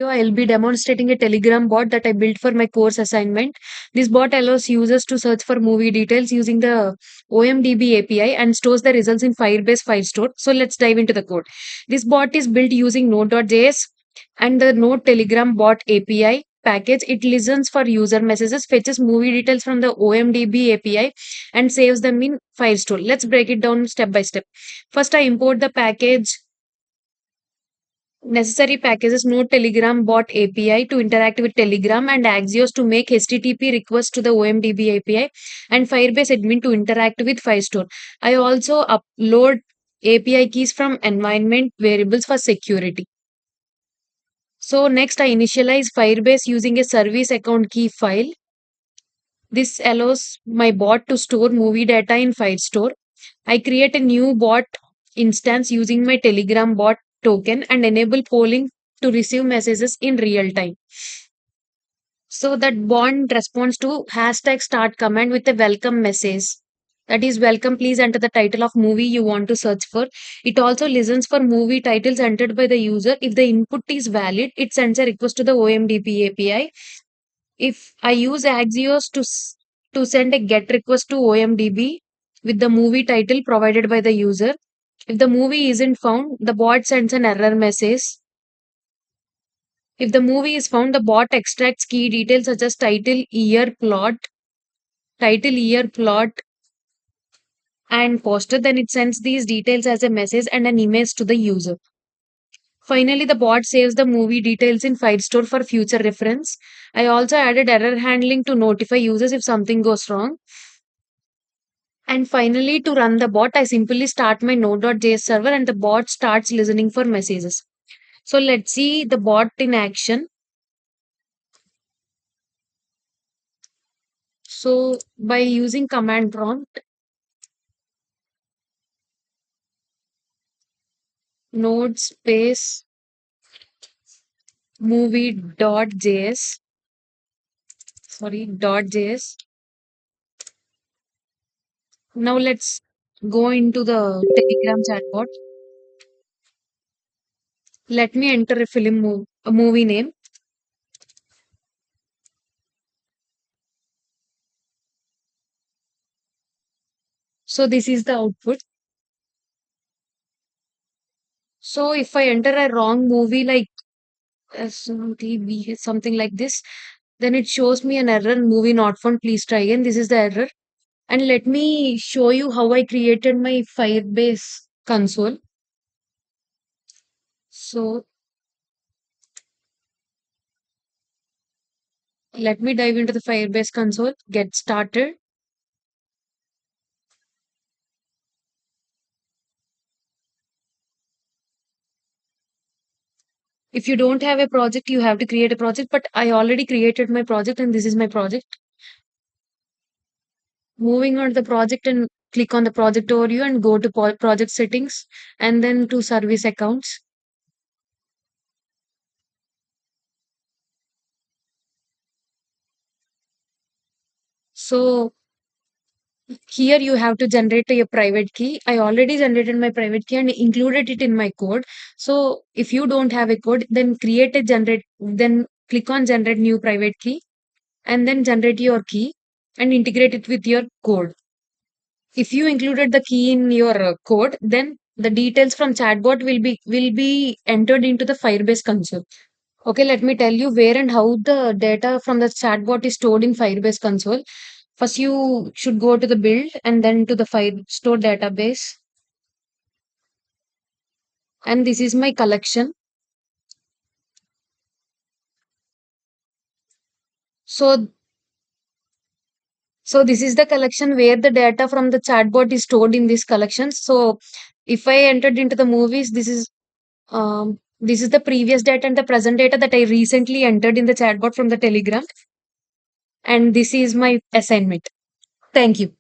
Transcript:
I'll be demonstrating a Telegram bot that I built for my course assignment. This bot allows users to search for movie details using the OMDB API and stores the results in Firebase Firestore. So let's dive into the code. This bot is built using Node.js and the Node Telegram bot API package. It listens for user messages, fetches movie details from the OMDB API, and saves them in Firestore. Let's break it down step by step. First, I import the package necessary packages: Node Telegram bot API to interact with Telegram, and Axios to make HTTP requests to the OMDB API, and Firebase admin to interact with Firestore. I also upload API keys from environment variables for security. So next I initialize Firebase using a service account key file. This allows my bot to store movie data in Firestore. I create a new bot instance using my Telegram bot token and enable polling to receive messages in real time. So that bot responds to hashtag start command with a welcome message. That is, welcome, please enter the title of movie you want to search for. It also listens for movie titles entered by the user. If the input is valid, it sends a request to the OMDP API. If I use Axios to send a GET request to OMDB with the movie title provided by the user. If the movie isn't found, the bot sends an error message. If the movie is found, the bot extracts key details such as title, year, plot, and poster. Then it sends these details as a message and an image to the user. Finally, the bot saves the movie details in Firestore for future reference. I also added error handling to notify users if something goes wrong. And finally, to run the bot, I simply start my node.js server and the bot starts listening for messages. So let's see the bot in action. So by using command prompt, node space movie.js, .js. Now let's go into the Telegram chatbot. Let me enter a movie name. So this is the output. So if I enter a wrong movie like SMTB, something like this, then it shows me an error: movie not found. Please try again. This is the error. And let me show you how I created my Firebase console. So let me dive into the Firebase console, get started. If you don't have a project, you have to create a project, but I already created my project and this is my project. Moving on to the project and click on the project overview and go to project settings and then to service accounts. So here you have to generate a private key. I already generated my private key and included it in my code. So if you don't have a code, then then click on generate new private key and then generate your key and integrate it with your code. If you included the key in your code, then the details from chatbot will be entered into the Firebase console. Okay, let me tell you where and how the data from the chatbot is stored in Firebase console. First, you should go to the build and then to the Firestore database. And this is my collection. So, so this is the collection where the data from the chatbot is stored in this collection. So if I entered into the movies, this is the previous data and the present data that I recently entered in the chatbot from the Telegram. And this is my assignment. Thank you.